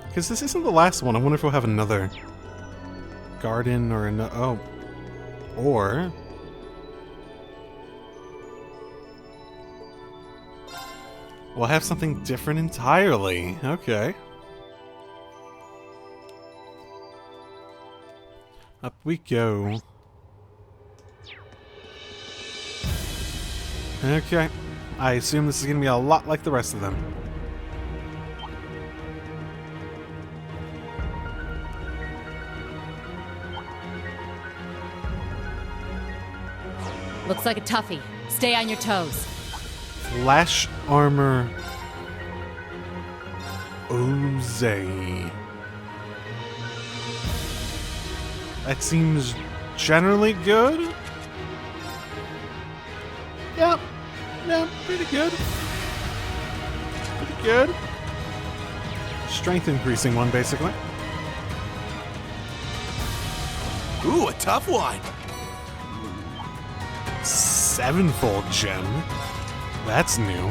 Because this isn't the last one. I wonder if we'll have another garden or another... Oh. Or... we'll have something different entirely. Okay. Up we go. Okay. I assume this is going to be a lot like the rest of them. Looks like a toughie. Stay on your toes. Flash armor. Oze. That seems generally good. Yep. Yeah, pretty good. Pretty good. Strength increasing one, basically. Ooh, a tough one. Sevenfold gem. That's new.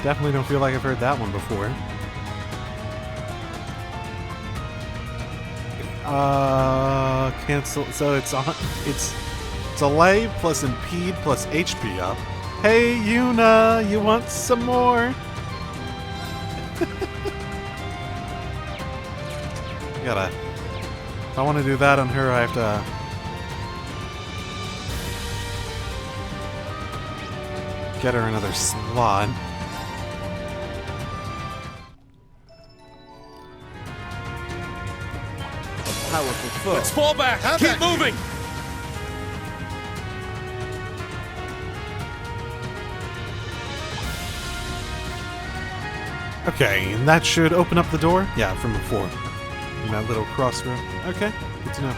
Definitely don't feel like I've heard that one before. Cancel. So it's delay plus impede plus HP up. Hey, Yuna, you want some more? Gotta. If I want to do that on her, I have to. Get her another slot. A powerful foe. Let's fall back. Keep moving. Okay, and that should open up the door? Yeah, from before. In that little crossroad. Okay, good to know.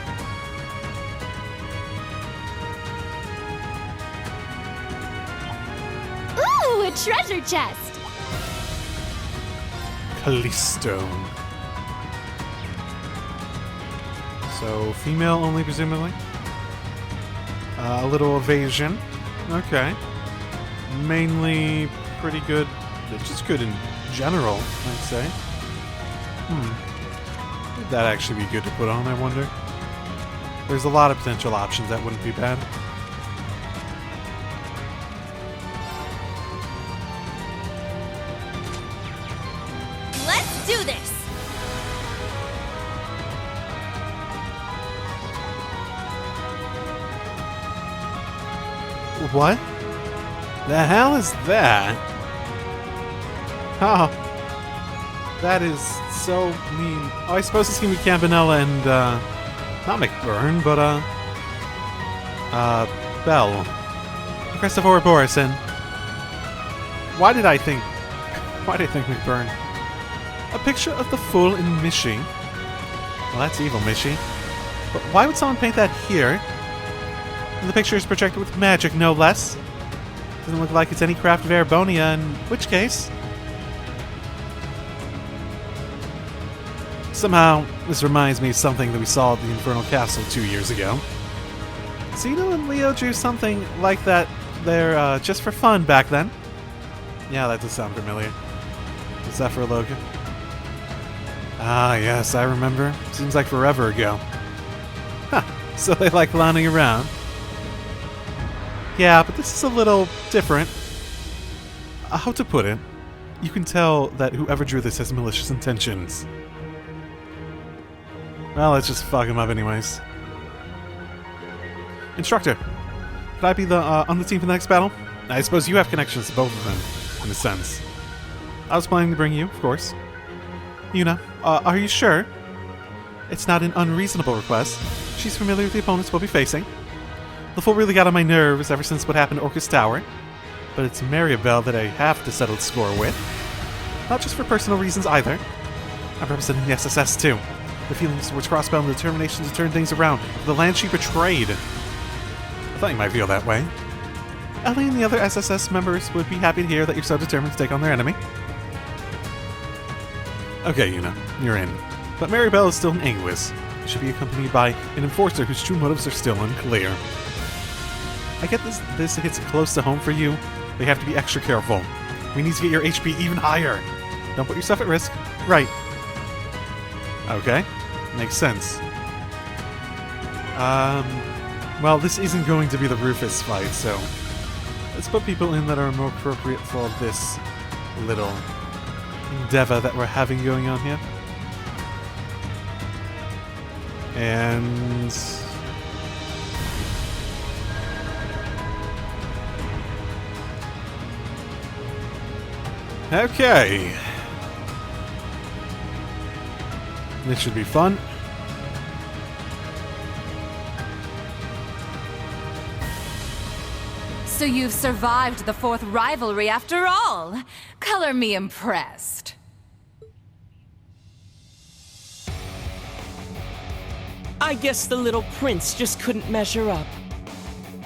Ooh, a treasure chest! Callisto. So, female only, presumably. A little evasion. Okay. Mainly pretty good. Just good in general, I'd say. Would that actually be good to put on, I wonder? There's a lot of potential options that wouldn't be bad. Let's do this! What? The hell is that? Oh. That is so mean. Oh, I suppose it's gonna be Campanella and, not McBurn, but, Bell. Aggressive Ouroboros, and... Why did I think McBurn? A picture of the fool in Mishi. Well, that's evil, Mishi. But why would someone paint that here? And the picture is projected with magic, no less. Doesn't look like it's any craft of Erebonia, in which case... Somehow, this reminds me of something that we saw at the Infernal Castle 2 years ago. Zeno and Leo drew something like that there, just for fun back then. Yeah, that does sound familiar. Is that for Logan? Ah, yes, I remember. Seems like forever ago. Huh, so they like lounging around. Yeah, but this is a little different. How to put it? You can tell that whoever drew this has malicious intentions. Well, let's just fuck him up anyways. Instructor, could I be on the team for the next battle? I suppose you have connections to both of them, in a sense. I was planning to bring you, of course. Yuna, are you sure? It's not an unreasonable request. She's familiar with the opponents we'll be facing. The fool really got on my nerves ever since what happened at Orcus Tower. But it's Mariabell that I have to settle the score with. Not just for personal reasons either. I'm representing the SSS too. The feelings towards Crossbell and the determination to turn things around for the land she betrayed. I thought you might feel that way. Ellie and the other SSS members would be happy to hear that you're so determined to take on their enemy. Okay, Yuna, you're in. But Mariabell is still in anguish. should be accompanied by an enforcer whose true motives are still unclear. I get this hits close to home for you, but you have to be extra careful. We need to get your HP even higher. Don't put yourself at risk. Right. Okay. Makes sense. Well, this isn't going to be the Rufus fight, so let's put people in that are more appropriate for this little endeavor that we're having going on here. And okay. This should be fun. So you've survived the 4th rivalry after all. Color me impressed. I guess the little prince just couldn't measure up.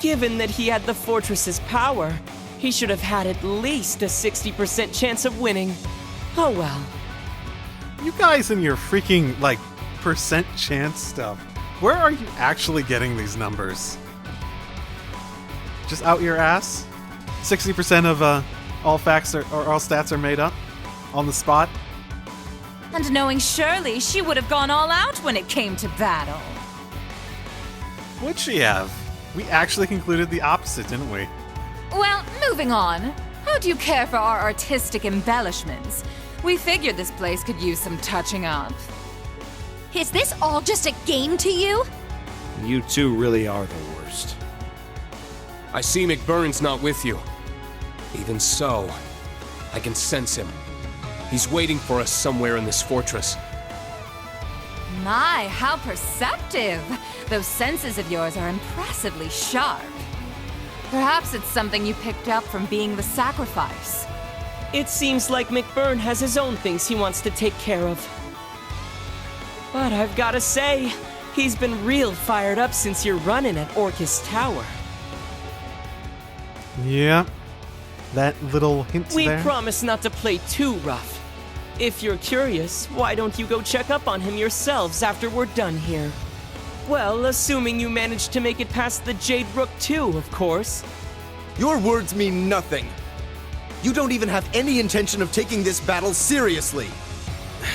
Given that he had the fortress's power, he should have had at least a 60% chance of winning. Oh well. You guys and your freaking, like, percent chance stuff. Where are you actually getting these numbers? Just out your ass? 60% of all facts or all stats are made up? On the spot? And knowing Shirley, she would have gone all out when it came to battle. Would she have? We actually concluded the opposite, didn't we? Well, moving on. How do you care for our artistic embellishments? We figured this place could use some touching up. Is this all just a game to you? You two really are the worst. I see McBurn's not with you. Even so, I can sense him. He's waiting for us somewhere in this fortress. My, how perceptive! Those senses of yours are impressively sharp. Perhaps it's something you picked up from being the sacrifice. It seems like McBurn has his own things he wants to take care of. But I've gotta say, he's been real fired up since your run-in at Orcus Tower. Yeah. That little hint We there. promise not to play too rough. If you're curious, why don't you go check up on him yourselves after we're done here? Well, assuming you managed to make it past the Jade Rook too, of course. Your words mean nothing. You don't even have any intention of taking this battle seriously.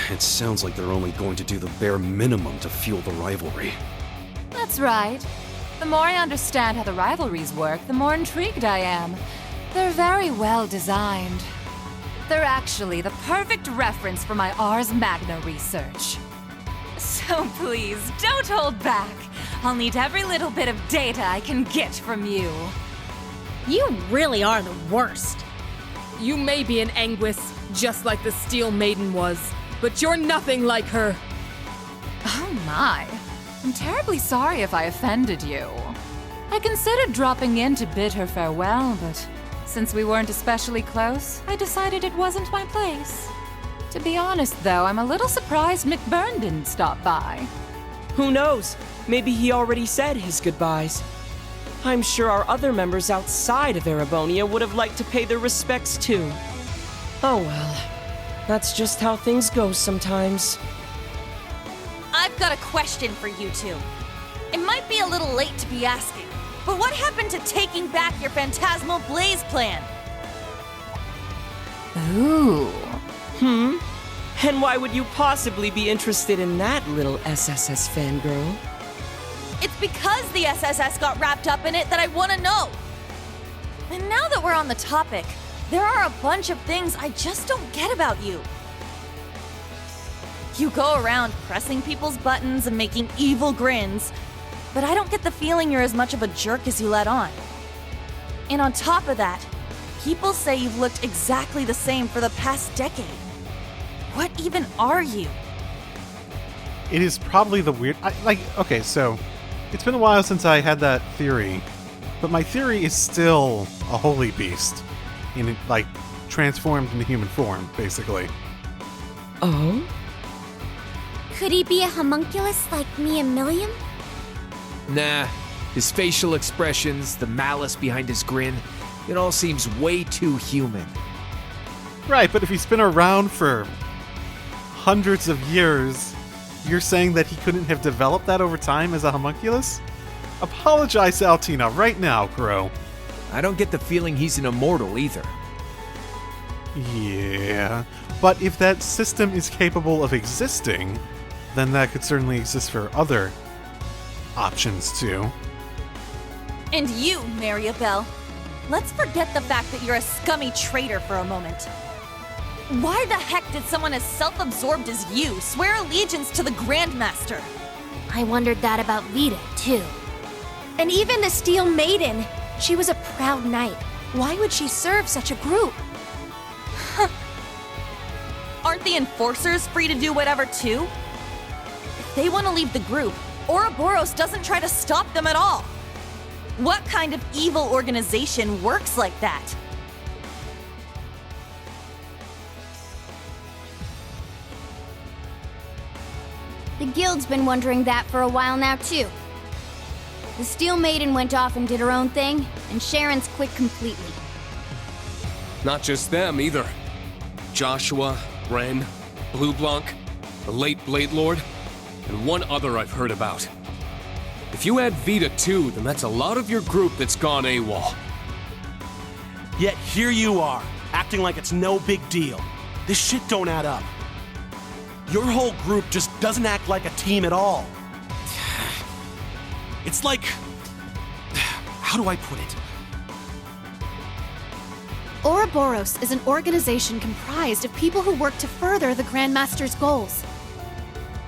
It sounds like they're only going to do the bare minimum to fuel the rivalry. That's right. The more I understand how the rivalries work, the more intrigued I am. They're very well designed. They're actually the perfect reference for my Ars Magna research. So please, don't hold back. I'll need every little bit of data I can get from you. You really are the worst. You may be an Anguis, just like the Steel Maiden was, but you're nothing like her. Oh my. I'm terribly sorry if I offended you. I considered dropping in to bid her farewell, but since we weren't especially close, I decided it wasn't my place. To be honest, though, I'm a little surprised McBurn didn't stop by. Who knows? Maybe he already said his goodbyes. I'm sure our other members outside of Erebonia would have liked to pay their respects too. Oh well. That's just how things go sometimes. I've got a question for you two. It might be a little late to be asking, but what happened to taking back your Phantasmal Blaze plan? Ooh. And why would you possibly be interested in that little SSS fangirl? It's because the SSS got wrapped up in it that I want to know. And now that we're on the topic, there are a bunch of things I just don't get about you. You go around pressing people's buttons and making evil grins, but I don't get the feeling you're as much of a jerk as you let on. And on top of that, people say you've looked exactly the same for the past decade. What even are you? It is probably the weird... okay, so... It's been a while since I had that theory, but my theory is still a holy beast. Transformed into human form, basically. Oh? Could he be a homunculus like me and Milliam? Nah. His facial expressions, the malice behind his grin, it all seems way too human. Right, but if he's been around for hundreds of years, You're saying that he couldn't have developed that over time as a homunculus? Apologize to Altina right now, Crow. I don't get the feeling he's an immortal either. Yeah, but if that system is capable of existing, then that could certainly exist for other options too. And you, Mariabell. Let's forget the fact that you're a scummy traitor for a moment. Why the heck did someone as self-absorbed as you swear allegiance to the Grandmaster? I wondered that about Vita, too. And even the Steel Maiden, she was a proud knight. Why would she serve such a group? Aren't the Enforcers free to do whatever too? If they want to leave the group, Ouroboros doesn't try to stop them at all. What kind of evil organization works like that? The Guild's been wondering that for a while now, too. The Steel Maiden went off and did her own thing, and Sharon's quit completely. Not just them, either. Joshua, Ren, Blue Blanc, the late Blade Lord, and one other I've heard about. If you add Vita too, then that's a lot of your group that's gone AWOL. Yet here you are, acting like it's no big deal. This shit don't add up. Your whole group just doesn't act like a team at all. It's like... how do I put it? Ouroboros is an organization comprised of people who work to further the Grandmaster's goals.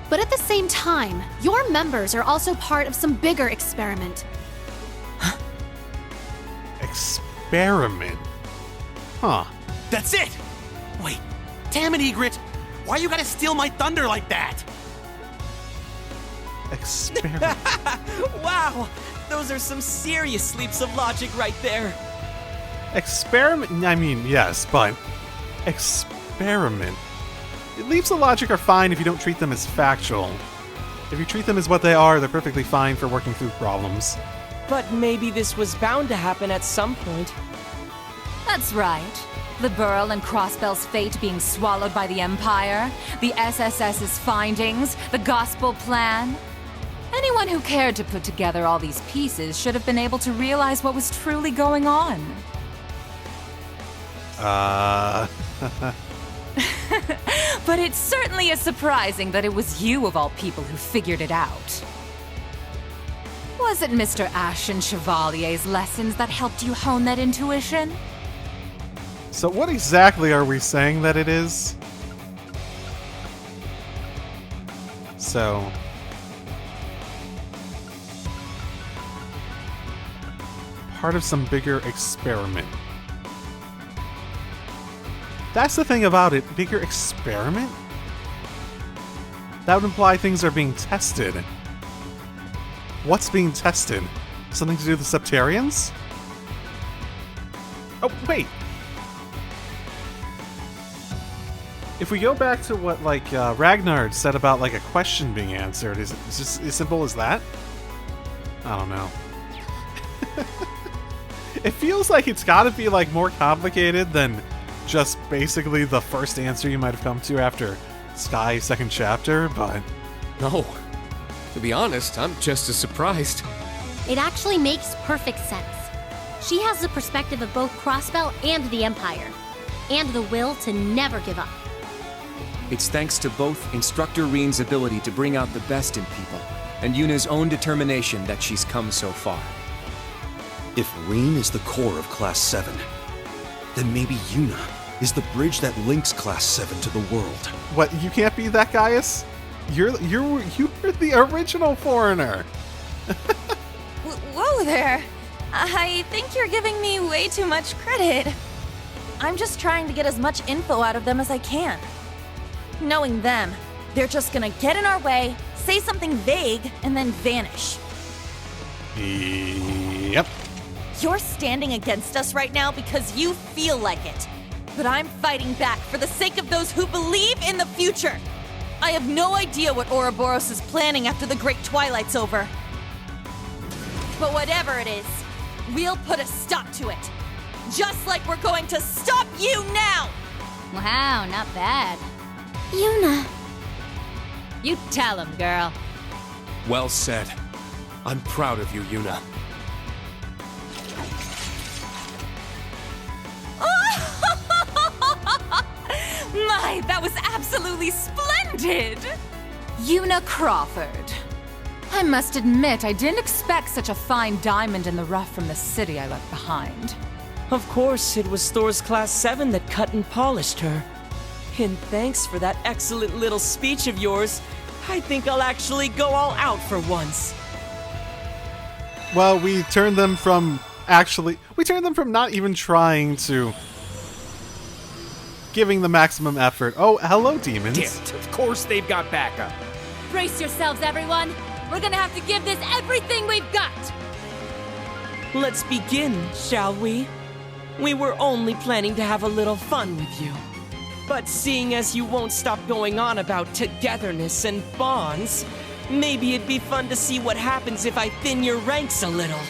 But at the same time, your members are also part of some bigger experiment. Experiment? Huh. That's it! Wait, damn it, Egret! Why you gotta steal my thunder like that? Experiment. Wow! Those are some serious leaps of logic right there. Experiment? I mean, yes, but experiment. Leaps of logic are fine if you don't treat them as factual. If you treat them as what they are, they're perfectly fine for working through problems. But maybe this was bound to happen at some point. That's right. The Burl and Crossbell's fate being swallowed by the Empire, the SSS's findings, the Gospel Plan. Anyone who cared to put together all these pieces should have been able to realize what was truly going on. But it certainly is surprising that it was you of all people who figured it out. Was it Mr. Ashen Chevalier's lessons that helped you hone that intuition? So what exactly are we saying that it is? So... part of some bigger experiment. That's the thing about it, bigger experiment? That would imply things are being tested. What's being tested? Something to do with the Septarians? Oh, wait! If we go back to what, like, Ragnar said about, like, a question being answered, is it just as simple as that? I don't know. It feels like it's gotta be, like, more complicated than just basically the first answer you might have come to after Sky's second chapter, but... No. To be honest, I'm just as surprised. It actually makes perfect sense. She has the perspective of both Crossbell and the Empire, and the will to never give up. It's thanks to both Instructor Reen's ability to bring out the best in people, and Yuna's own determination that she's come so far. If Reen is the core of Class 7, then maybe Yuna is the bridge that links Class 7 to the world. What, you can't be that, Gaius? You're the original foreigner! Whoa there! I think you're giving me way too much credit. I'm just trying to get as much info out of them as I can. Knowing them, they're just gonna get in our way, say something vague, and then vanish. Yep. You're standing against us right now because you feel like it. But I'm fighting back for the sake of those who believe in the future. I have no idea what Ouroboros is planning after the Great Twilight's over. But whatever it is, we'll put a stop to it. Just like we're going to stop you now! Wow, not bad. Yuna. You tell him, girl. Well said. I'm proud of you, Yuna. My, that was absolutely splendid! Yuna Crawford. I must admit, I didn't expect such a fine diamond in the rough from the city I left behind. Of course, it was Thor's Class 7 that cut and polished her. And thanks for that excellent little speech of yours. I think I'll actually go all out for once. Well, we turned them from not even trying to giving the maximum effort. Oh, hello, demons. Damn it, of course they've got backup. Brace yourselves, everyone. We're gonna have to give this everything we've got. Let's begin, shall we? We were only planning to have a little fun with you. But seeing as you won't stop going on about togetherness and bonds, maybe it'd be fun to see what happens if I thin your ranks a little.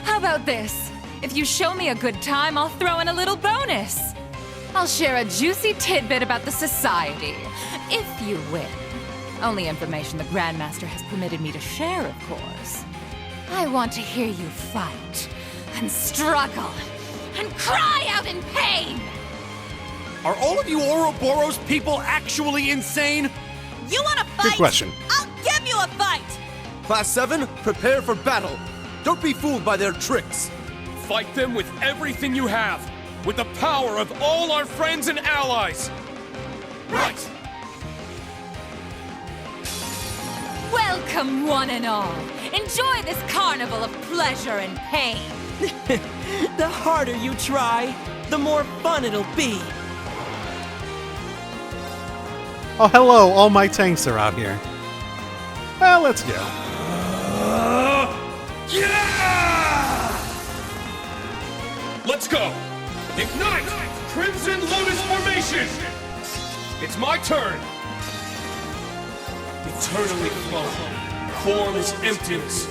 How about this? If you show me a good time, I'll throw in a little bonus. I'll share a juicy tidbit about the society, if you win. Only information the Grandmaster has permitted me to share, of course. I want to hear you fight, and struggle, and cry out in pain! Are all of you Ouroboros people actually insane? You wanna fight? Good question. I'll give you a fight! Class 7, prepare for battle. Don't be fooled by their tricks. Fight them with everything you have, with the power of all our friends and allies. Right. Welcome, one and all. Enjoy this carnival of pleasure and pain. The harder you try, the more fun it'll be. Oh, hello, all my tanks are out here. Well, let's go. Let's go! Ignite! Crimson Lotus Formation! It's my turn! Eternally flow. Form is emptiness.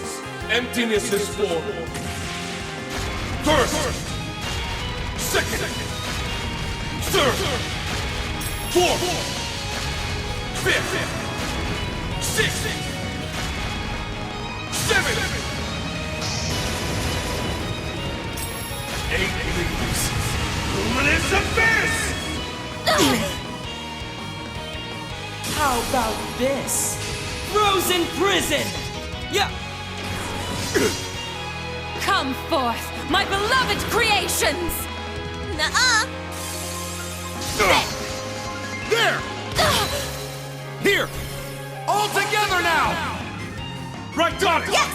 Emptiness is form. First! Second! Third! Fourth! Fifth! Sixth! Seventh! 8 leaves. Luminous Abyss! How about this? Frozen Prison! Yeah! Come forth, my beloved creations! Nuh-uh! There! Here! All together now! Right on it! Yes!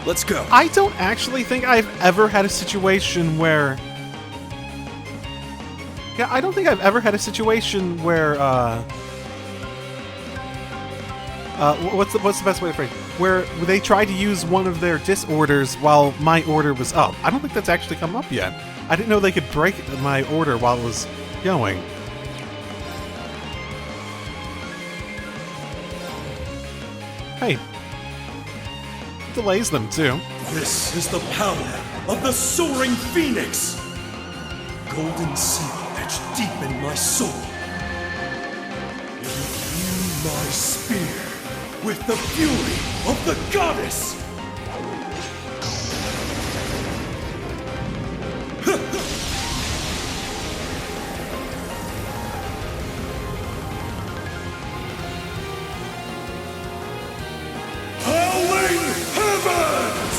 Let's go. I don't actually think I've ever had a situation where... Yeah, I don't think I've ever had a situation where, what's the best way to phrase it? Where they tried to use one of their disorders while my order was up. I don't think that's actually come up yet. I didn't know they could break my order while it was going. Hey. Delays them, too. This is the power of the Soaring Phoenix! Golden seal etched deep in my soul. Imbue my spear with the fury of the goddess! Howling heavens!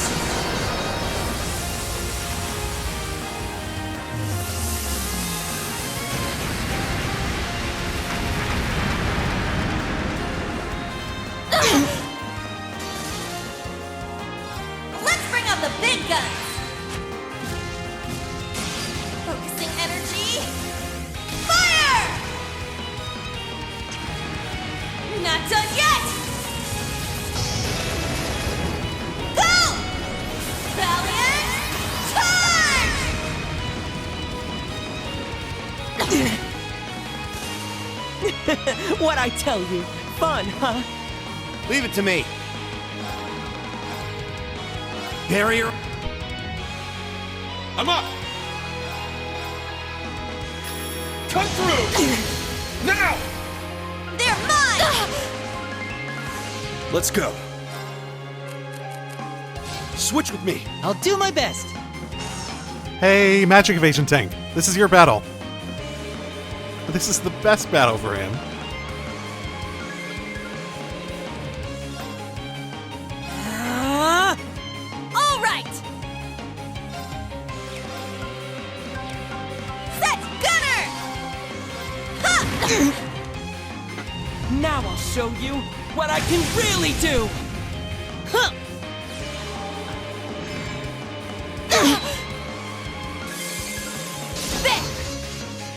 Let's bring out the big guns! Focusing energy. Fire! Not done yet! Go! Valiant charge! What'd I tell you? Fun, huh? Leave it to me. Barrier. I'm up! Cut through! Now! They're mine! Let's go. Switch with me. I'll do my best. Hey, Magic Evasion Tank. This is your battle. This is the best battle for him. All right! Set gunner! Ha! Now I'll show you what I can really do! Huh.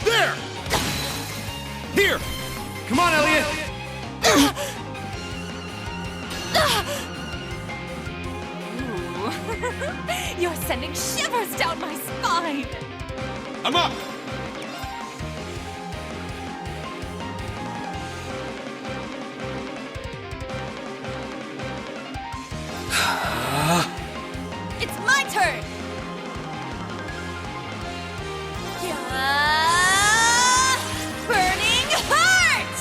There! Here! Come on, Elliot! Ooh. You're sending shivers down my spine. I'm up! It's my turn! Burning heart!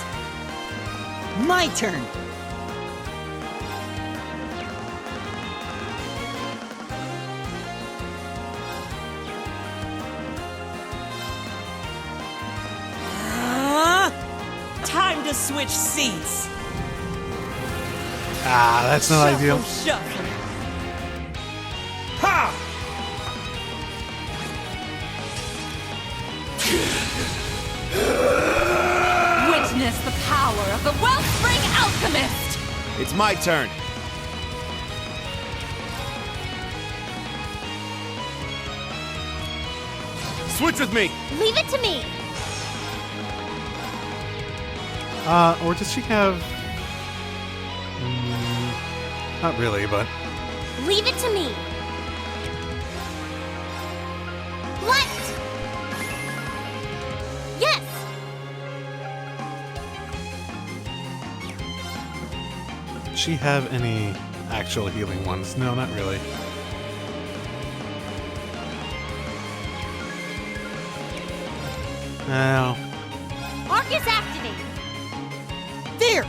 My turn! Time to switch seats! Ah, that's not ideal. Shuffle. Ha! Witness the power of the Wellspring Alchemist! It's my turn. Switch with me! Leave it to me. Or does she have... not really, but... Leave it to me. What? Yes. Does she have any actual healing ones? No, not really. No. Arcus activate. There!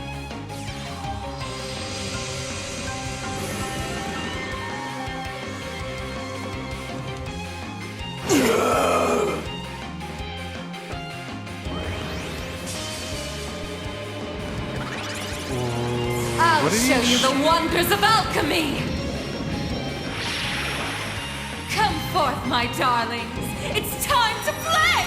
I'll What did he show you the wonders of alchemy! Come forth, my darlings! It's time to play!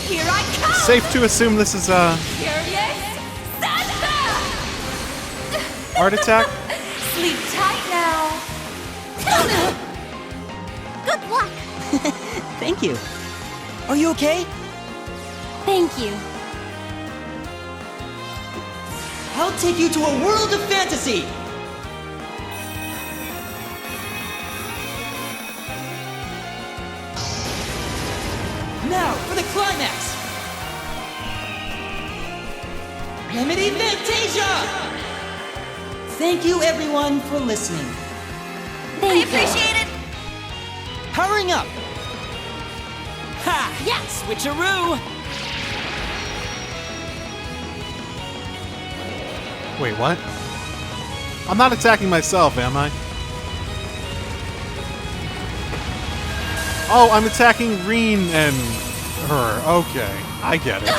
Here I come! Safe to assume this is Curious? Santa! Art Attack? Sleep tight now! Good luck. Thank you. Are you okay? Thank you. I'll take you to a world of fantasy! Now for the climax! Remedy Fantasia! Thank you everyone for listening. I appreciate it! Powering up! Ha! Yeah! Switcheroo! Wait, what? I'm not attacking myself, am I? Oh, I'm attacking Reen and her. Okay, I get it.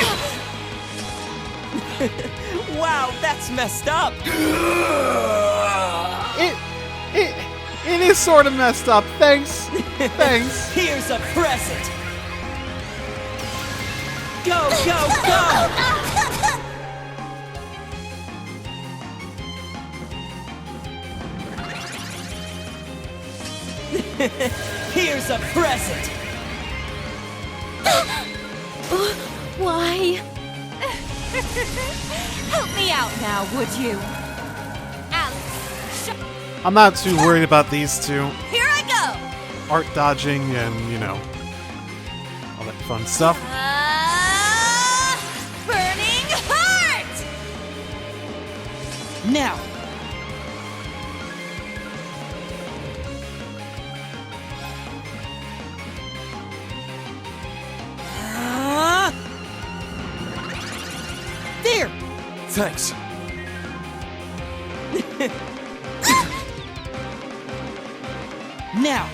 Wow, that's messed up! It is sort of messed up. Thanks. Thanks. Here's a present! Go, go, go! Here's a present! Why? Help me out now, would you? I'm not too worried about these two. Here I go! Art dodging and, you know, all that fun stuff. Burning heart! Now! There! Thanks. Now!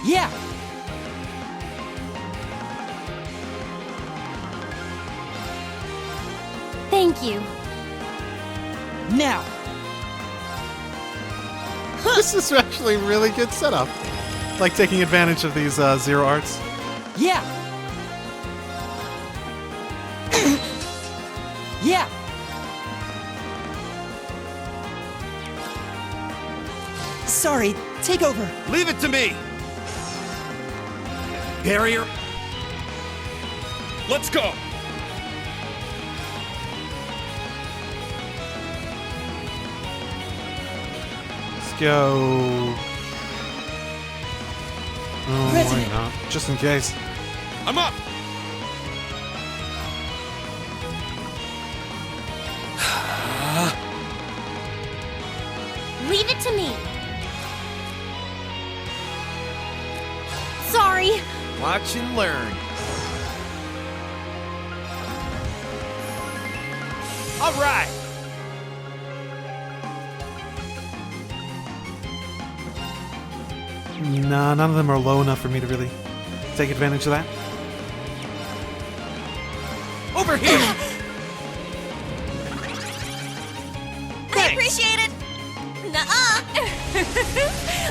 Yeah! Thank you. Now! This is actually a really good setup. Like taking advantage of these zero arts. Yeah! Yeah! Sorry, take over. Leave it to me! Barrier, Let's go! Let's go. Oh, President. why not? Just in case. I'm up! Leave it to me. Sorry. Watch and learn. All right. Nah, none of them are low enough for me to really take advantage of that. Over here. I appreciate it! Nuh-uh!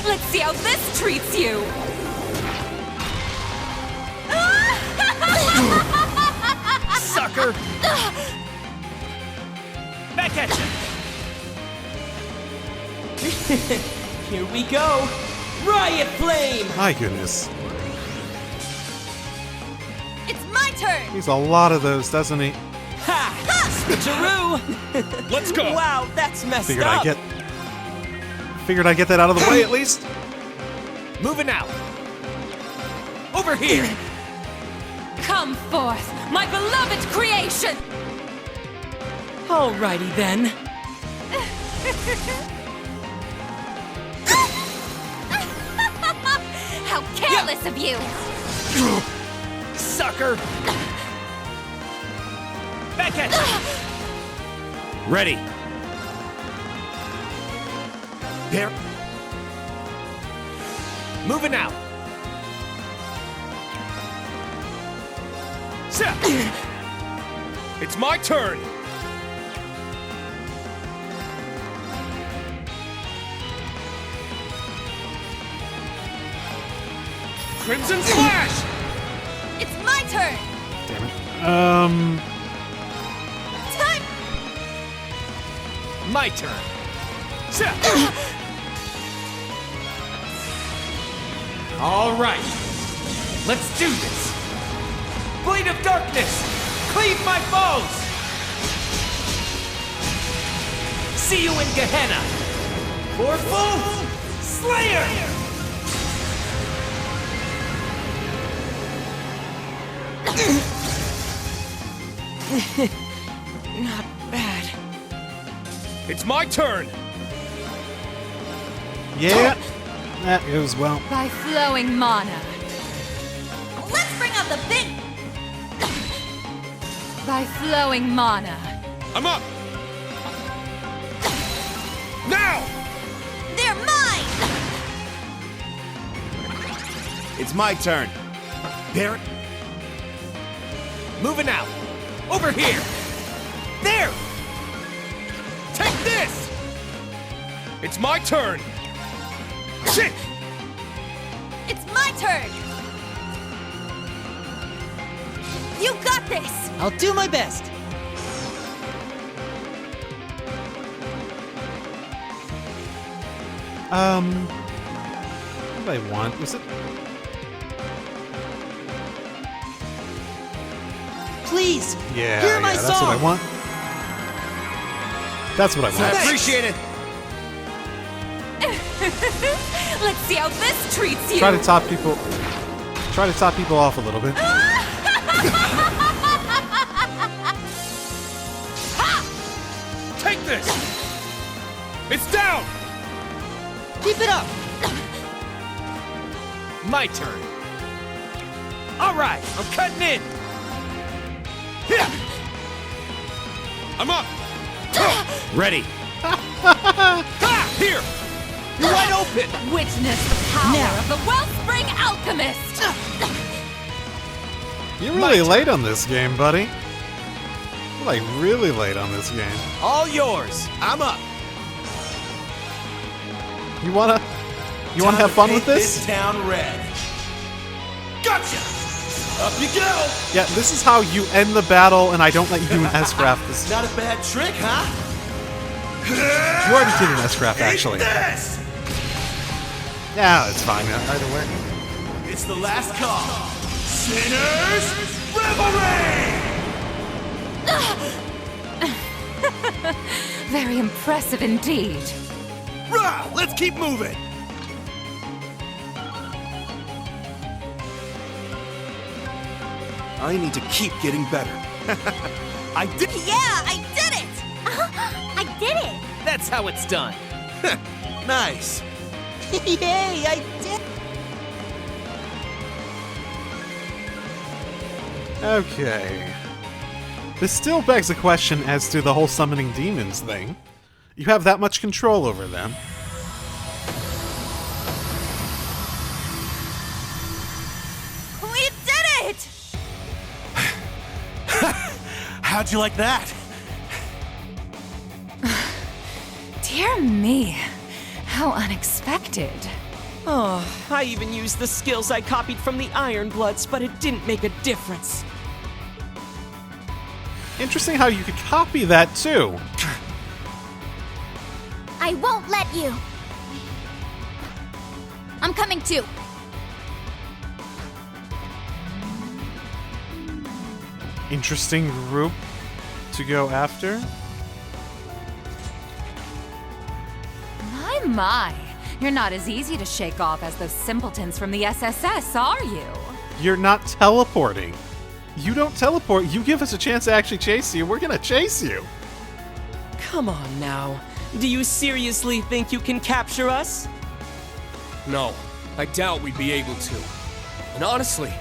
Let's see how this treats you. Sucker. Back at you. Here we go! Riot Flame! My goodness. It's my turn! He's a lot of those, doesn't he? Ha! Switcheroo! Let's go! Wow, that's messed Figured up! I'd get that out of the way at least. Moving out. Over here. Come forth, my beloved creation. Alrighty then. How careless of you! Sucker. Back at you. ready. There. Moving out. It's my turn! Crimson Slash! It's my turn! Damn it. Time! My turn. All right. Let's do this. Blade of Darkness! Cleave my foes! See you in Gehenna! For foes! Slayer! Not bad. It's my turn! Yeah, that goes well. By flowing mana. Let's bring out the big... By flowing mana. I'm up! Now! They're mine! It's my turn. There. Moving out. Over here. There! Take this! It's my turn! Shit! It's my turn! You got this! I'll do my best. What do I want? Was it? Please, Yeah, hear my that's song. what I want. That's what I want. I appreciate it. Let's see how this treats you. Try to top people. Try to top people off a little bit. this! It's down! Keep it up! My turn. All right, I'm cutting in. Here! I'm up! Ready. Here! You're wide open. Witness the power Now. of the Wellspring Alchemist! You're really late on this game, buddy. You're like really late on this game. All yours. I'm up. You wanna have fun with this? This town red. Gotcha! Up you go! Yeah, this is how you end the battle, and I don't let you do an S-craft. This Not a bad trick, huh? you already did an S-craft, actually. This! Yeah, it's fine. Either way. It's the last call. Sinners, revelry! Very impressive indeed. Rah! Let's keep moving. I need to keep getting better. I did. Yeah, I did it! I did it! That's how it's done. Nice. Yay, I did Okay. This still begs a question as to the whole summoning demons thing. You have that much control over them. We did it! How'd you like that? Dear me, how unexpected. Oh, I even used the skills I copied from the Ironbloods, but it didn't make a difference. Interesting how you could copy that too. I won't let you. I'm coming too. Interesting group to go after. My. You're not as easy to shake off as those simpletons from the SSS, are you? You're not teleporting. You don't teleport. You give us a chance to actually chase you. We're gonna chase you. Come on now. Do you seriously think you can capture us? No, I doubt we'd be able to. And honestly,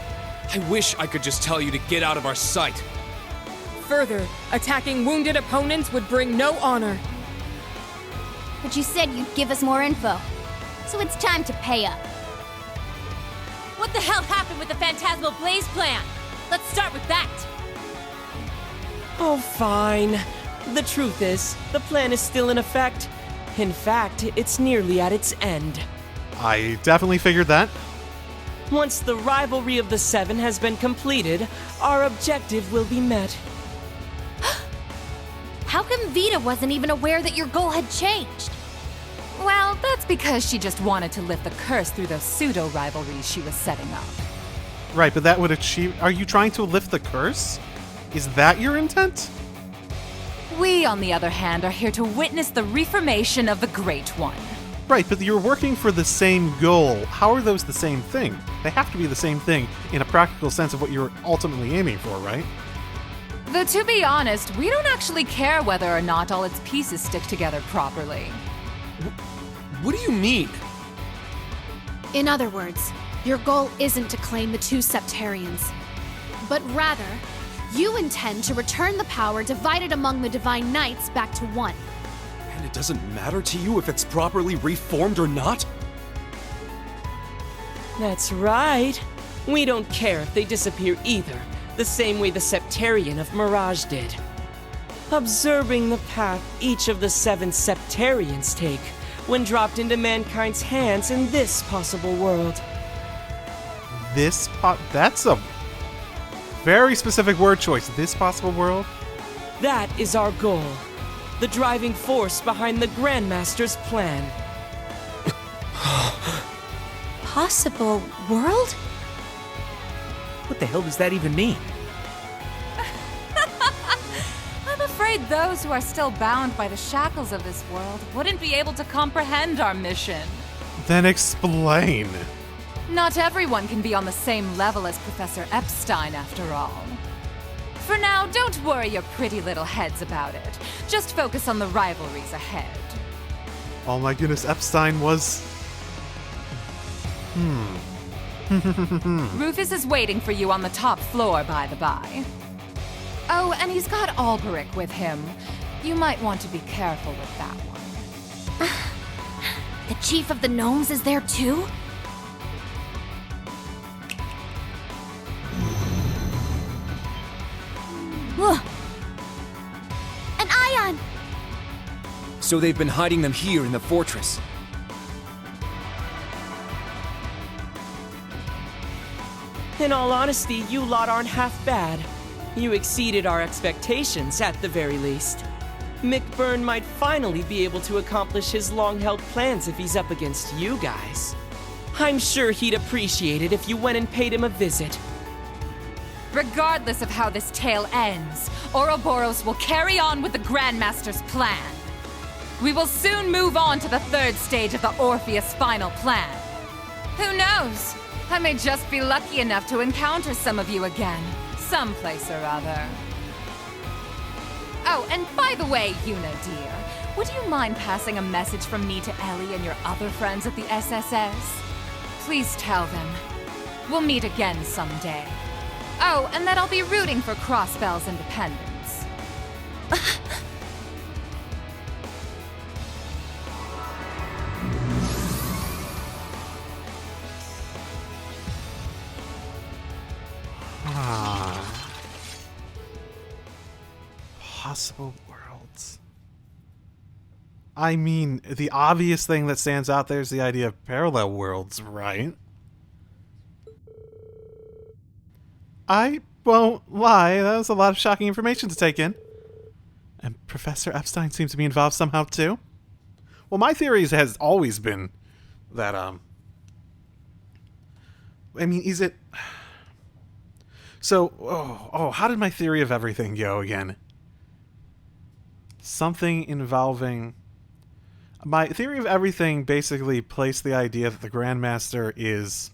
I wish I could just tell you to get out of our sight. Further, attacking wounded opponents would bring no honor. But you said you'd give us more info. So it's time to pay up. What the hell happened with the Phantasmal Blaze plan? Let's start with that. Oh, fine. The truth is, the plan is still in effect. In fact, it's nearly at its end. I definitely figured that. Once the rivalry of the Seven has been completed, our objective will be met. How come Vita wasn't even aware that your goal had changed? Well, that's because she just wanted to lift the curse through those pseudo-rivalries she was setting up. Right, but that would achieve... Are you trying to lift the curse? Is that your intent? We, on the other hand, are here to witness the reformation of the Great One. Right, but you're working for the same goal. How are those the same thing? They have to be the same thing in a practical sense of what you're ultimately aiming for, right? Though to be honest, we don't actually care whether or not all its pieces stick together properly. What do you mean? In other words, your goal isn't to claim the two Septarians, but rather, you intend to return the power divided among the Divine Knights back to one. And it doesn't matter to you if it's properly reformed or not? That's right. We don't care if they disappear either, the same way the Septarian of Mirage did. Observing the path each of the 7 Septarians take when dropped into mankind's hands in this possible world. That's a very specific word choice. This possible world? That is our goal. The driving force behind the Grandmaster's plan. Possible world? What the hell does that even mean? I'm afraid those who are still bound by the shackles of this world wouldn't be able to comprehend our mission. Then explain. Not everyone can be on the same level as Professor Epstein, after all. For now, don't worry your pretty little heads about it. Just focus on the rivalries ahead. Oh my goodness, Epstein was... Rufus is waiting for you on the top floor, by the by. Oh, and he's got Alberic with him. You might want to be careful with that one. The chief of the gnomes is there too? Ugh. An ion! So they've been hiding them here in the fortress. In all honesty, you lot aren't half bad. You exceeded our expectations, at the very least. McBurn might finally be able to accomplish his long-held plans if he's up against you guys. I'm sure he'd appreciate it if you went and paid him a visit. Regardless of how this tale ends, Ouroboros will carry on with the Grandmaster's plan. We will soon move on to the third stage of the Orpheus final plan. Who knows? I may just be lucky enough to encounter some of you again, someplace or other. Oh, and by the way, Yuna dear, would you mind passing a message from me to Ellie and your other friends at the SSS? Please tell them. We'll meet again someday. Oh, and that I'll be rooting for Crossbell's independence. Possible worlds. I mean, the obvious thing that stands out there is the idea of parallel worlds, right? I won't lie, that was a lot of shocking information to take in. And Professor Epstein seems to be involved somehow too. Well, my theory has always been that, I mean, is it... So, how did my theory of everything go again? Something involving... My theory of everything basically placed the idea that the Grandmaster is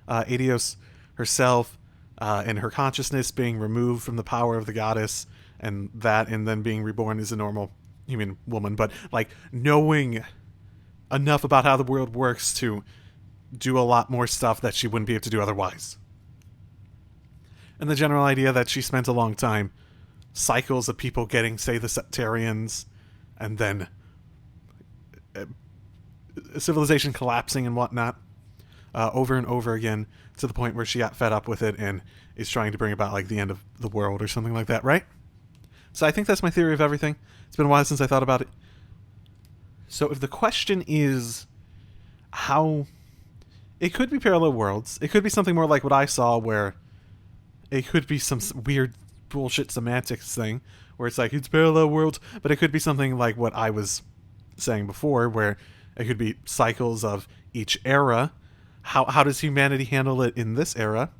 Aetios herself, and her consciousness being removed from the power of the goddess, and then being reborn as a normal human woman, but like knowing enough about how the world works to do a lot more stuff that she wouldn't be able to do otherwise. And the general idea that she spent a long time cycles of people getting, say, the Septarians, and then civilization collapsing and whatnot, over and over again, to the point where she got fed up with it and is trying to bring about like the end of the world or something like that, right? So I think that's my theory of everything. It's been a while since I thought about it. So if the question is how... It could be parallel worlds. It could be something more like what I saw, where it could be some weird bullshit semantics thing, where it's like, it's parallel worlds, but it could be something like what I was saying before, where it could be cycles of each era. How does humanity handle it in this era?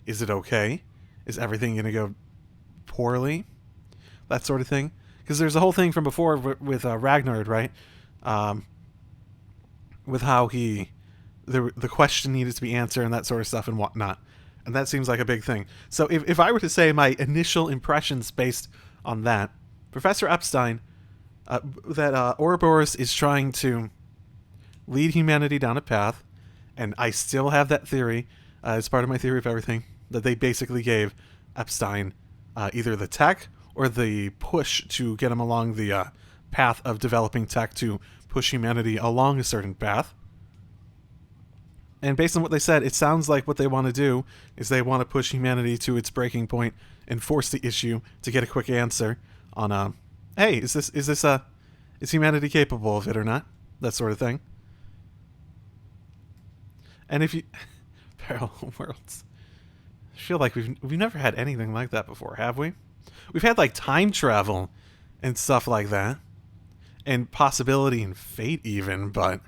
Is it okay? Is everything going to go poorly? That sort of thing. Because there's a whole thing from before with Ragnar, right? With how the question needed to be answered and that sort of stuff and whatnot. And that seems like a big thing. So if I were to say my initial impressions based on that, Professor Epstein, that Ouroboros is trying to lead humanity down a path, and I still have that theory as part of my theory of everything, that they basically gave Epstein either the tech or the push to get him along the path of developing tech to push humanity along a certain path. And based on what they said, it sounds like what they want to do is they want to push humanity to its breaking point and force the issue to get a quick answer on, hey, is humanity capable of it or not? That sort of thing. And if you... Parallel worlds. I feel like we've never had anything like that before, have we? We've had, like, time travel and stuff like that. And possibility and fate even, but...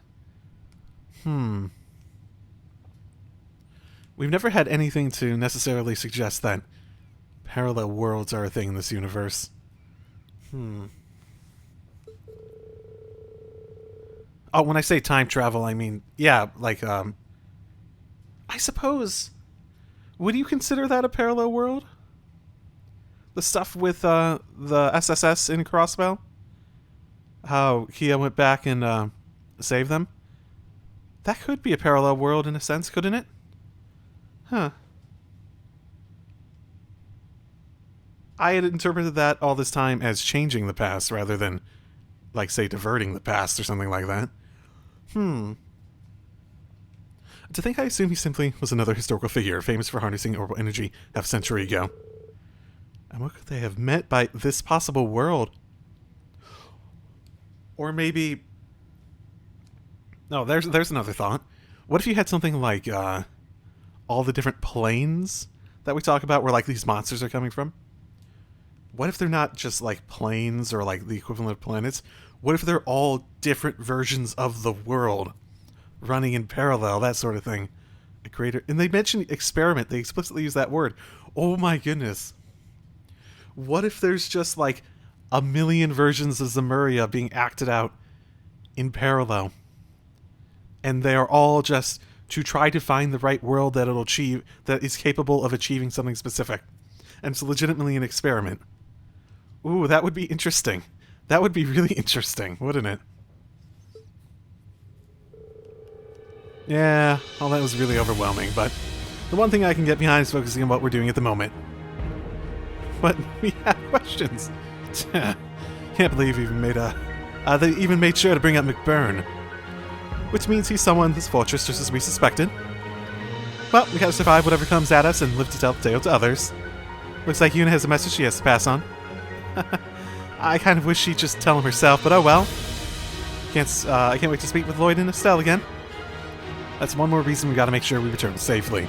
We've never had anything to necessarily suggest that parallel worlds are a thing in this universe. Oh, when I say time travel, I mean, yeah, like, I suppose... Would you consider that a parallel world? the stuff with the SSS in Crossbell? How Kia went back and saved them? That could be a parallel world in a sense, couldn't it? Huh. I had interpreted that all this time as changing the past rather than, like, say, diverting the past or something like that. To think I assume he simply was another historical figure, famous for harnessing orbital energy half a century ago. And what could they have meant by this possible world? Or maybe... No, there's another thought. What if you had something like, all the different planes that we talk about where, like, these monsters are coming from? What if they're not just, like, planes or, like, the equivalent of planets? What if they're all different versions of the world running in parallel, that sort of thing? A greater... And they mentioned experiment. They explicitly use that word. Oh my goodness. What if there's just, like, a million versions of Zemuria being acted out in parallel? And they are all just to try to find the right world that it'll achieve, that is capable of achieving something specific. And it's legitimately an experiment. Ooh, that would be interesting. That would be really interesting, wouldn't it? Yeah, all that was really overwhelming, but the one thing I can get behind is focusing on what we're doing at the moment. But we have questions. Can't believe we even made they even made sure to bring up McBurn. Which means he's someone in this fortress just as we suspected. Well, we gotta survive whatever comes at us and live to tell the tale to others. Looks like Yuna has a message she has to pass on. I kind of wish she'd just tell him herself, but oh well. I can't wait to speak with Lloyd and Estelle again. That's one more reason we gotta make sure we return safely.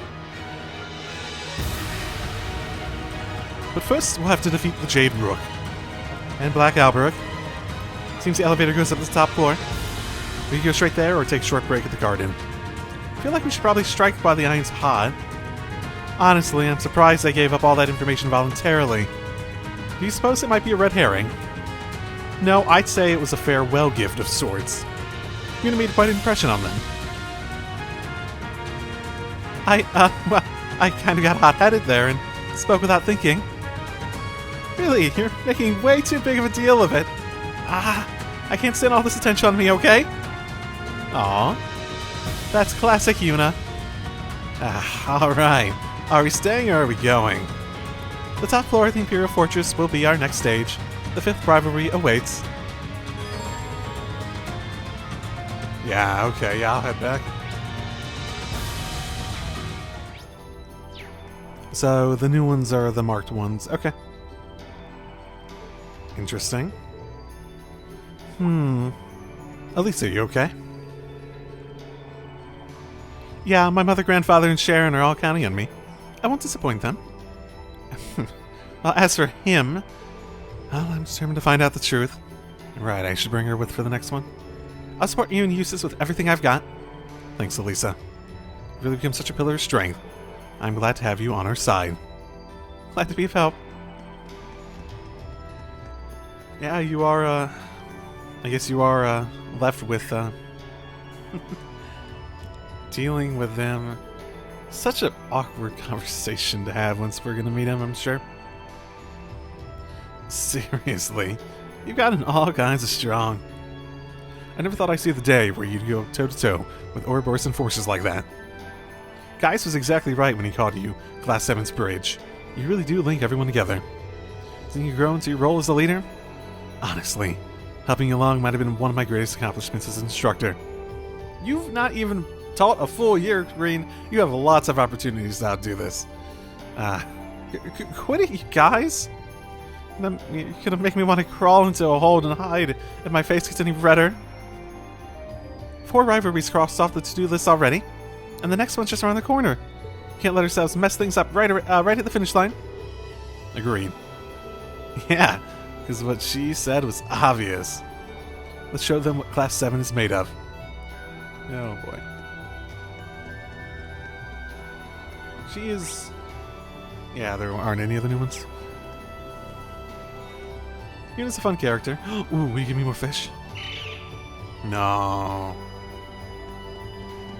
But first, we'll have to defeat the Jade Rook. And Black Alberic. Seems the elevator goes up to the top floor. We can go straight there or take a short break at the garden. I feel like we should probably strike while the iron's hot. Honestly, I'm surprised I gave up all that information voluntarily. Do you suppose it might be a red herring? No, I'd say it was a farewell gift of sorts. Yuna made quite an impression on them. Well, I kind of got hot-headed there and spoke without thinking. Really, you're making way too big of a deal of it. I can't stand all this attention on me, okay? Aw. That's classic Yuna. Alright. Are we staying or are we going? The top floor of the Imperial Fortress will be our next stage. The 5th rivalry awaits. Yeah, okay, yeah, I'll head back. So, the new ones are the marked ones. Okay. Interesting. Elisa, you okay? Yeah, my mother, grandfather, and Sharon are all counting on me. I won't disappoint them. Well, as for him, well, I'm determined to find out the truth. Right, I should bring her with for the next one. I'll support you and Eustace with everything I've got. Thanks, Elisa. You've really become such a pillar of strength. I'm glad to have you on our side. Glad to be of help. Yeah, you are, I guess you are, left with, dealing with them. Such an awkward conversation to have once we're gonna meet him, I'm sure. Seriously, you've gotten all kinds of strong. I never thought I'd see the day where you'd go toe-to-toe with Ouroboros and forces like that. Gaius was exactly right when he called you Class 7's bridge. You really do link everyone together. Think you grow into your role as a leader? Honestly, helping you along might have been one of my greatest accomplishments as an instructor. You've not even taught a full year, Green. You have lots of opportunities to outdo this. Quit it, you guys! You're gonna make me want to crawl into a hole and hide if my face gets any redder. 4 rivalries crossed off the to-do list already, and the next one's just around the corner. Can't let ourselves mess things up right at the finish line. Agreed. Yeah, because what she said was obvious. Let's show them what Class 7 is made of. Oh boy. She is... Yeah, there aren't any other new ones. Yuna's a fun character. Ooh, will you give me more fish? No.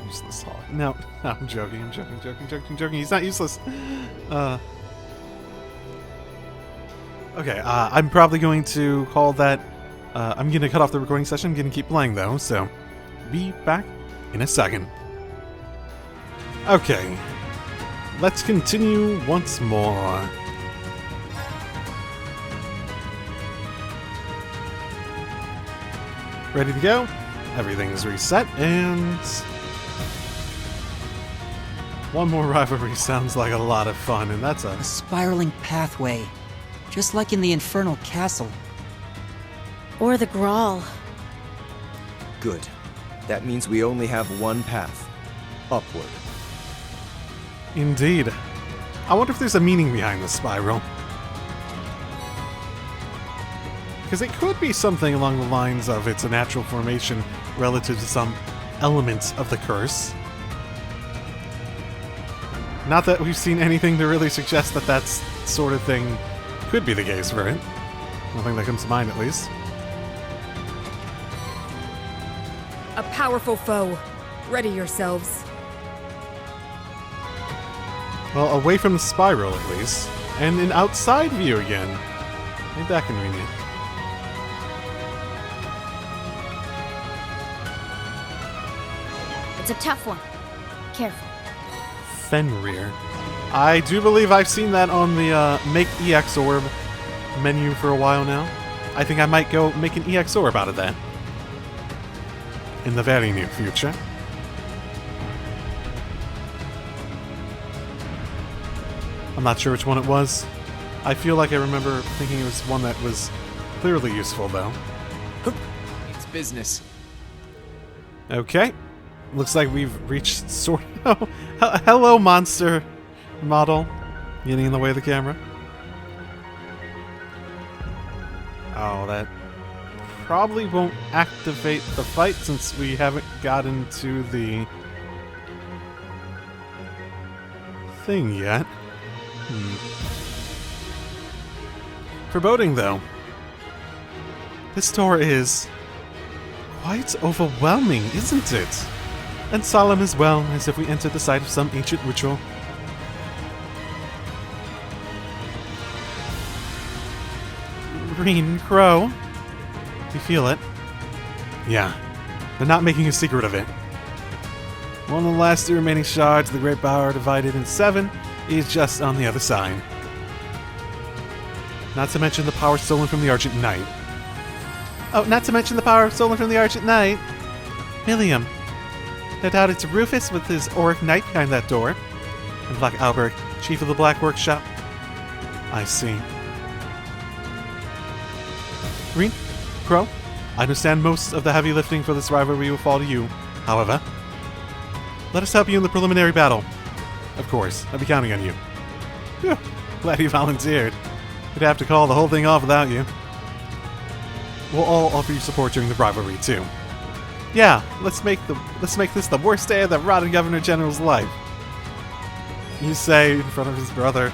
Useless hog. No, I'm joking, I'm joking. He's not useless. Okay, I'm probably going to call that... I'm going to cut off the recording session. I'm going to keep playing, though, so... Be back in a second. Okay. Let's continue once more. Ready to go? Everything is reset, and... One more rivalry sounds like a lot of fun, and that's A spiraling pathway, just like in the Infernal Castle. Or the Grawl. Good. That means we only have one path. Upward. Indeed. I wonder if there's a meaning behind the spiral. Because it could be something along the lines of it's a natural formation relative to some elements of the curse. Not that we've seen anything to really suggest that that sort of thing could be the case for it. Nothing that comes to mind, at least. A powerful foe. Ready yourselves. Well, away from the spiral, at least. And an outside view again. Ain't that convenient. It's a tough one. Careful. Fenrir. I do believe I've seen that on the Make EX Orb menu for a while now. I think I might go make an EX Orb out of that. In the very near future. I'm not sure which one it was. I feel like I remember thinking it was one that was clearly useful, though. It's business. Okay. Looks like we've reached sort of... Hello, monster model. Getting in the way of the camera. Oh, that probably won't activate the fight since we haven't gotten to the thing yet. Foreboding, though. This door is quite overwhelming, isn't it? And solemn as well, as if we entered the site of some ancient ritual. Green Crow. You feel it? Yeah. They're not making a secret of it. One of the last two remaining shards of the Great Power, divided in 7, is just on the other side. Not to mention the power stolen from the Argent Knight. Oh, not to mention the power stolen from the Argent Knight. William. No doubt it's Rufus with his Auric Knight behind that door. And Black Albert, chief of the Black Workshop. I see. Green, Crow, I understand most of the heavy lifting for this rivalry will fall to you. However, let us help you in the preliminary battle. Of course, I'll be counting on you. Phew, glad you volunteered. We'd have to call the whole thing off without you. We'll all offer you support during the rivalry too. Yeah, let's make this the worst day of the rotten Governor General's life. You say in front of his brother.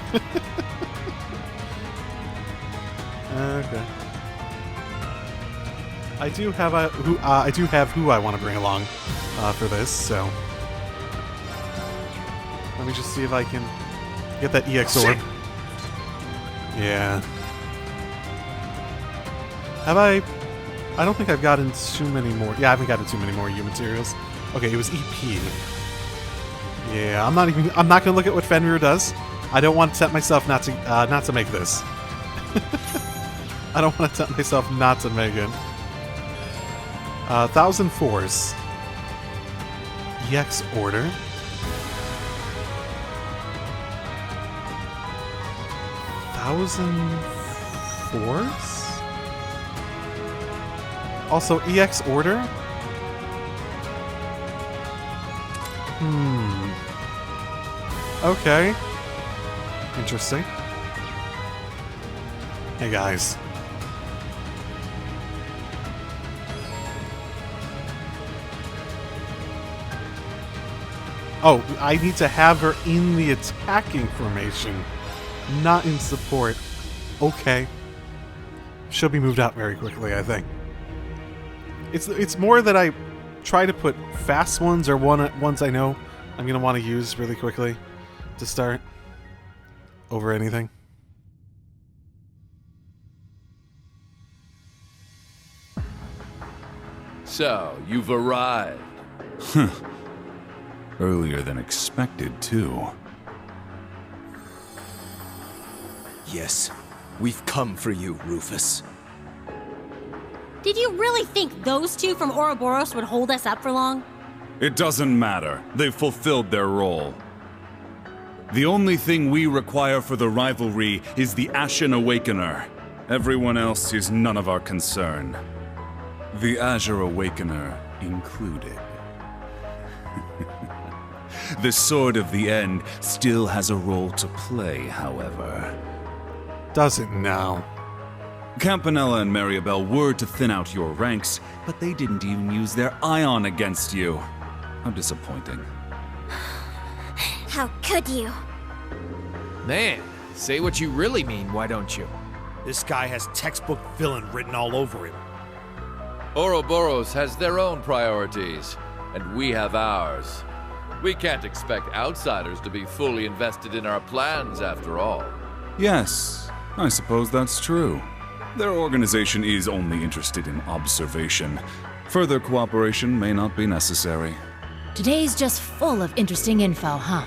Okay. I do have who I want to bring along for this, so let me just see if I can get that EX Orb. Yeah. Have I don't think I've gotten too many more. Yeah, I haven't gotten too many more U materials. Okay, it was EP. Yeah, I'm not gonna look at what Fenrir does. I don't want to tempt myself not to make this. I don't want to tempt myself not to make it. 1,000 Force. EX Order. 1,000 Force? Also, EX Order? Okay. Interesting. Hey, guys. Oh, I need to have her in the attacking formation, not in support. Okay. She'll be moved out very quickly, I think. It's more that I try to put fast ones or ones I know I'm going to want to use really quickly to start over anything. So, you've arrived. Earlier than expected, too. Yes, we've come for you, Rufus. Did you really think those two from Ouroboros would hold us up for long? It doesn't matter. They've fulfilled their role. The only thing we require for the rivalry is the Ashen Awakener. Everyone else is none of our concern. The Azure Awakener included. The Sword of the End still has a role to play, however. Does it now? Campanella and Mariabell were to thin out your ranks, but they didn't even use their ion against you. How disappointing. How could you? Man, say what you really mean, why don't you? This guy has textbook villain written all over him. Ouroboros has their own priorities, and we have ours. We can't expect outsiders to be fully invested in our plans, after all. Yes, I suppose that's true. Their organization is only interested in observation. Further cooperation may not be necessary. Today's just full of interesting info, huh?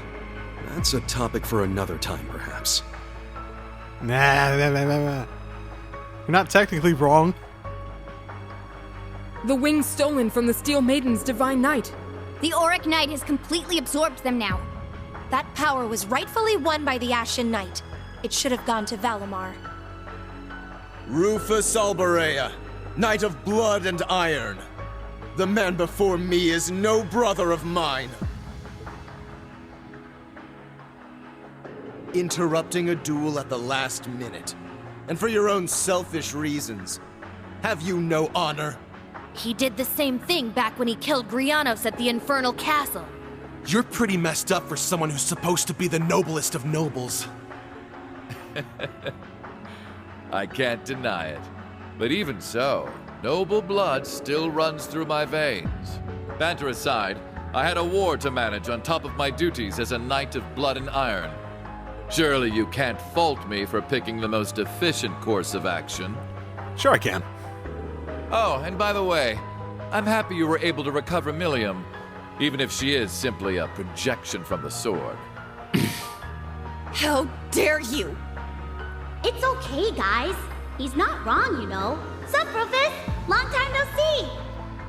That's a topic for another time, perhaps. Nah. You're not technically wrong. The wings stolen from the Steel Maiden's Divine Knight. The Auric Knight has completely absorbed them now. That power was rightfully won by the Ashen Knight. It should have gone to Valimar. Rufus Albarea, Knight of Blood and Iron. The man before me is no brother of mine. Interrupting a duel at the last minute. And for your own selfish reasons. Have you no honor? He did the same thing back when he killed Grianos at the Infernal Castle. You're pretty messed up for someone who's supposed to be the noblest of nobles. I can't deny it. But even so, noble blood still runs through my veins. Banter aside, I had a war to manage on top of my duties as a Knight of Blood and Iron. Surely you can't fault me for picking the most efficient course of action. Sure I can. Oh, and by the way, I'm happy you were able to recover Milliam, even if she is simply a projection from the sword. How dare you! It's okay, guys. He's not wrong, you know. Sup, Rufus? Long time no see!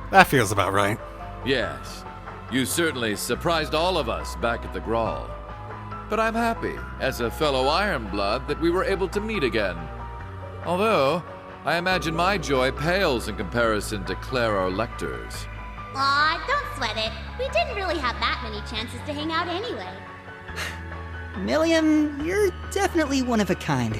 That feels about right. Yes, you certainly surprised all of us back at the Grawl. But I'm happy, as a fellow Ironblood, that we were able to meet again. Although, I imagine my joy pales in comparison to Clara Lecter's. Aw, don't sweat it. We didn't really have that many chances to hang out anyway. Milliam, you're definitely one of a kind.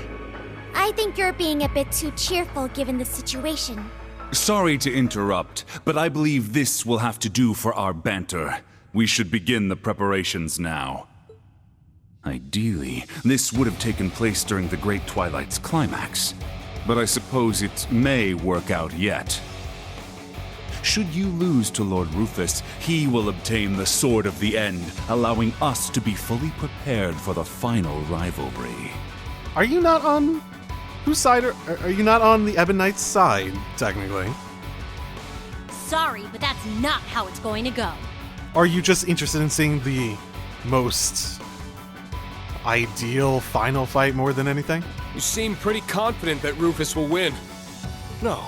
I think you're being a bit too cheerful given the situation. Sorry to interrupt, but I believe this will have to do for our banter. We should begin the preparations now. Ideally, this would have taken place during the Great Twilight's climax, but I suppose it may work out yet. Should you lose to Lord Rufus, he will obtain the Sword of the End, allowing us to be fully prepared for the final rivalry. Are you not on... Whose side are you not on the Ebon Knight's side, technically? Sorry, but that's not how it's going to go. Or are you just interested in seeing the most ideal final fight more than anything? You seem pretty confident that Rufus will win. No.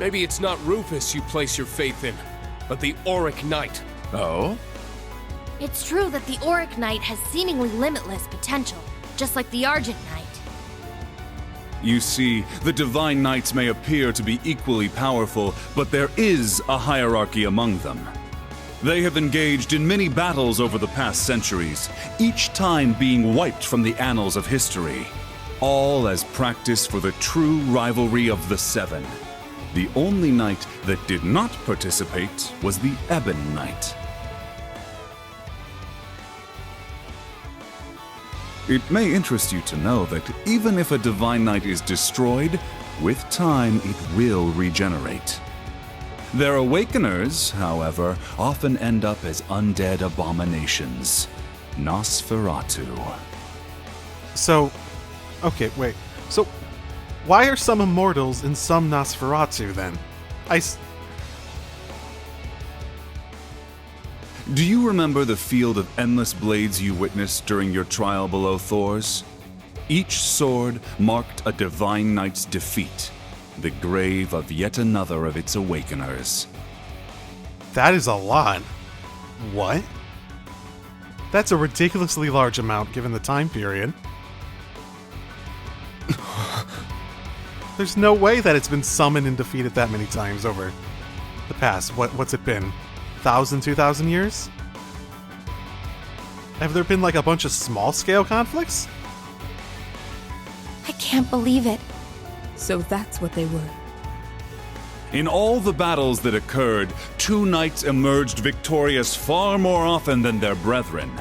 Maybe it's not Rufus you place your faith in, but the Auric Knight. Oh? It's true that the Auric Knight has seemingly limitless potential, just like the Argent Knight. You see, the Divine Knights may appear to be equally powerful, but there is a hierarchy among them. They have engaged in many battles over the past centuries, each time being wiped from the annals of history. All as practice for the true rivalry of the Seven. The only knight that did not participate was the Ebon Knight. It may interest you to know that even if a Divine Knight is destroyed, with time it will regenerate. Their awakeners, however, often end up as undead abominations. Nosferatu. So, okay, wait. So, why are some immortals and some Nosferatu then? Do you remember the field of endless blades you witnessed during your trial below Thor's? Each sword marked a divine knight's defeat, the grave of yet another of its awakeners. That is a lot. What? That's a ridiculously large amount given the time period. There's no way that it's been summoned and defeated that many times over the past, what's it been? 1,000, 2,000 years? Have there been like a bunch of small-scale conflicts? I can't believe it. So that's what they were. In all the battles that occurred, two knights emerged victorious far more often than their brethren.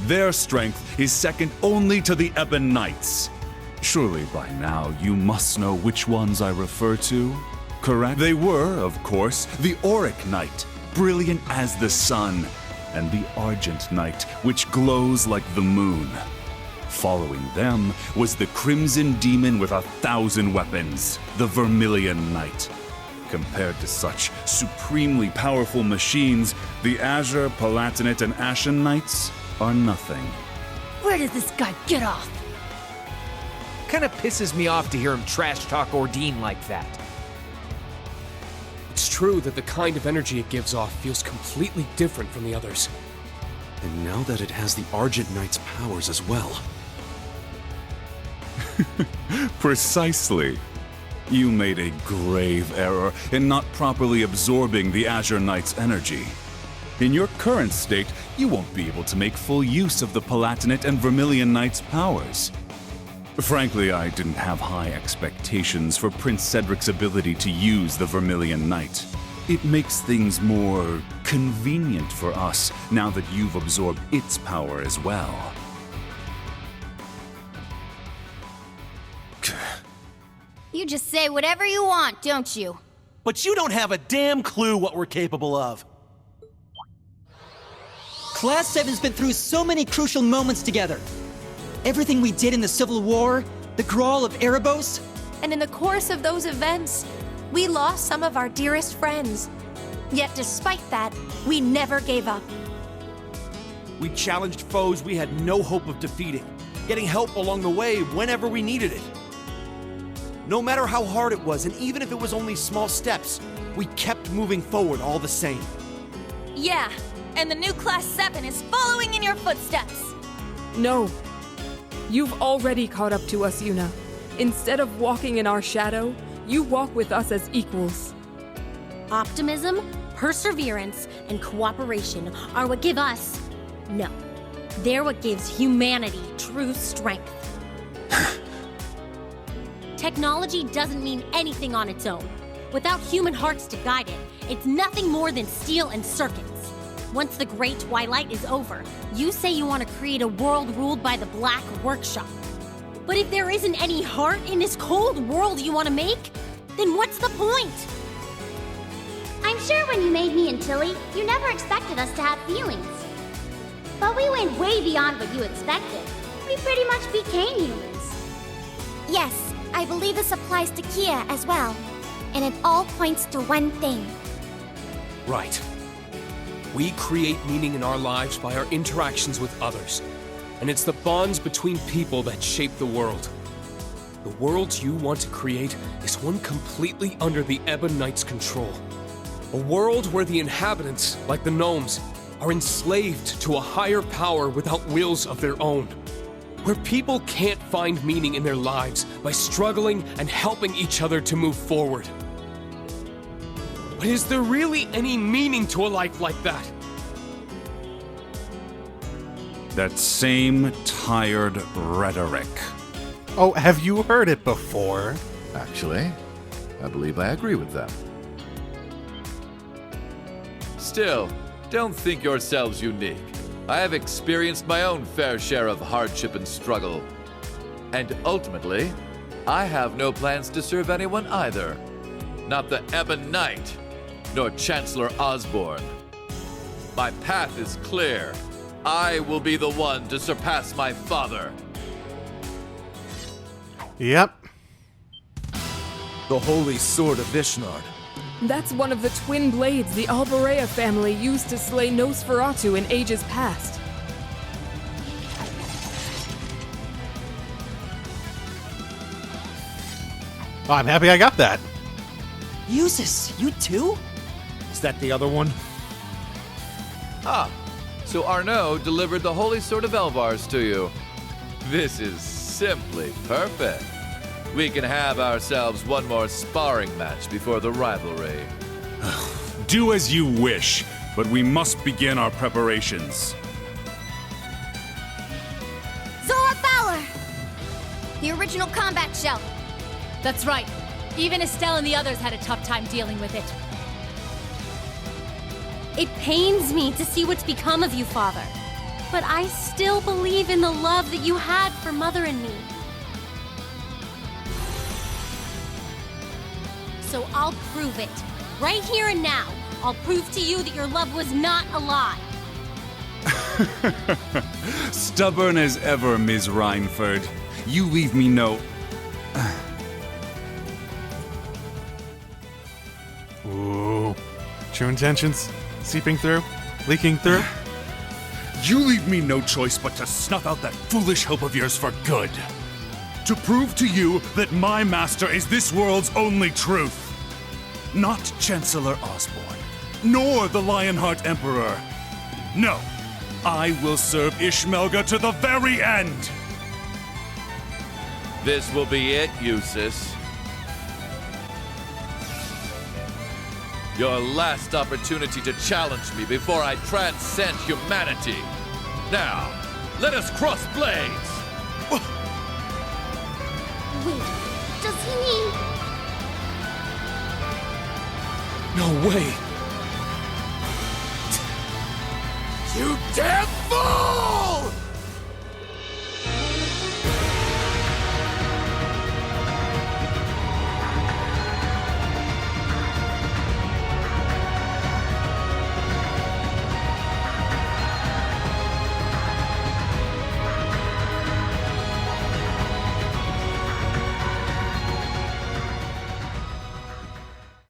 Their strength is second only to the Ebon Knights. Surely by now you must know which ones I refer to, correct? They were, of course, the Auric Knight, brilliant as the sun, and the Argent Knight, which glows like the moon. Following them was the Crimson Demon with 1,000 weapons, the Vermilion Knight. Compared to such supremely powerful machines, the Azure, Palatinate, and Ashen Knights are nothing. Where does this guy get off? Kinda pisses me off to hear him trash talk Ordine like that. It's true that the kind of energy it gives off feels completely different from the others. And now that it has the Argent Knight's powers as well. Precisely. You made a grave error in not properly absorbing the Azure Knight's energy. In your current state, you won't be able to make full use of the Palatinate and Vermilion Knight's powers. Frankly, I didn't have high expectations for Prince Cedric's ability to use the Vermilion Knight. It makes things more convenient for us now that you've absorbed its power as well. You just say whatever you want, don't you? But you don't have a damn clue what we're capable of. Class 7's been through so many crucial moments together. Everything we did in the Civil War, the Grawl of Erebos. And in the course of those events, we lost some of our dearest friends. Yet despite that, we never gave up. We challenged foes we had no hope of defeating, getting help along the way whenever we needed it. No matter how hard it was, and even if it was only small steps, we kept moving forward all the same. Yeah, and the new Class 7 is following in your footsteps. No. You've already caught up to us, Yuna. Instead of walking in our shadow, you walk with us as equals. Optimism, perseverance, and cooperation are what give us... No. They're what gives humanity true strength. Technology doesn't mean anything on its own. Without human hearts to guide it, it's nothing more than steel and circuits. Once the Great Twilight is over, you say you want to create a world ruled by the Black Workshop. But if there isn't any heart in this cold world you want to make, then what's the point? I'm sure when you made me and Tilly, you never expected us to have feelings. But we went way beyond what you expected. We pretty much became humans. Yes, I believe this applies to Kia as well. And it all points to one thing. Right. We create meaning in our lives by our interactions with others. And it's the bonds between people that shape the world. The world you want to create is one completely under the Ebon Knight's control. A world where the inhabitants, like the gnomes, are enslaved to a higher power without wills of their own. Where people can't find meaning in their lives by struggling and helping each other to move forward. But is there really any meaning to a life like that? That same tired rhetoric. Oh, have you heard it before? Actually, I believe I agree with them. Still, don't think yourselves unique. I have experienced my own fair share of hardship and struggle. And ultimately, I have no plans to serve anyone either. Not the Ebon Knight, nor Chancellor Osborne. My path is clear. I will be the one to surpass my father. Yep. The Holy Sword of Vishnard. That's one of the twin blades the Alborea family used to slay Nosferatu in ages past. Oh, I'm happy I got that. Eustace, you too? Is that the other one? Ah, so Arnaud delivered the Holy Sword of Elvars to you. This is simply perfect. We can have ourselves one more sparring match before the rivalry. Do as you wish, but we must begin our preparations. Zora Fowler! The original combat shell. That's right. Even Estelle and the others had a tough time dealing with it. It pains me to see what's become of you, Father. But I still believe in the love that you had for Mother and me. So I'll prove it. Right here and now. I'll prove to you that your love was not a lie. Stubborn as ever, Ms. Reinford. You leave me no... Ooh. True intentions? Seeping through? Leaking through? You leave me no choice but to snuff out that foolish hope of yours for good. To prove to you that my master is this world's only truth. Not Chancellor Osborne, nor the Lionheart Emperor. No, I will serve Ishmelga to the very end. This will be it, Eustace. Your last opportunity to challenge me before I transcend humanity. Now, let us cross blades! Wait, does he mean... No way! You damn fool!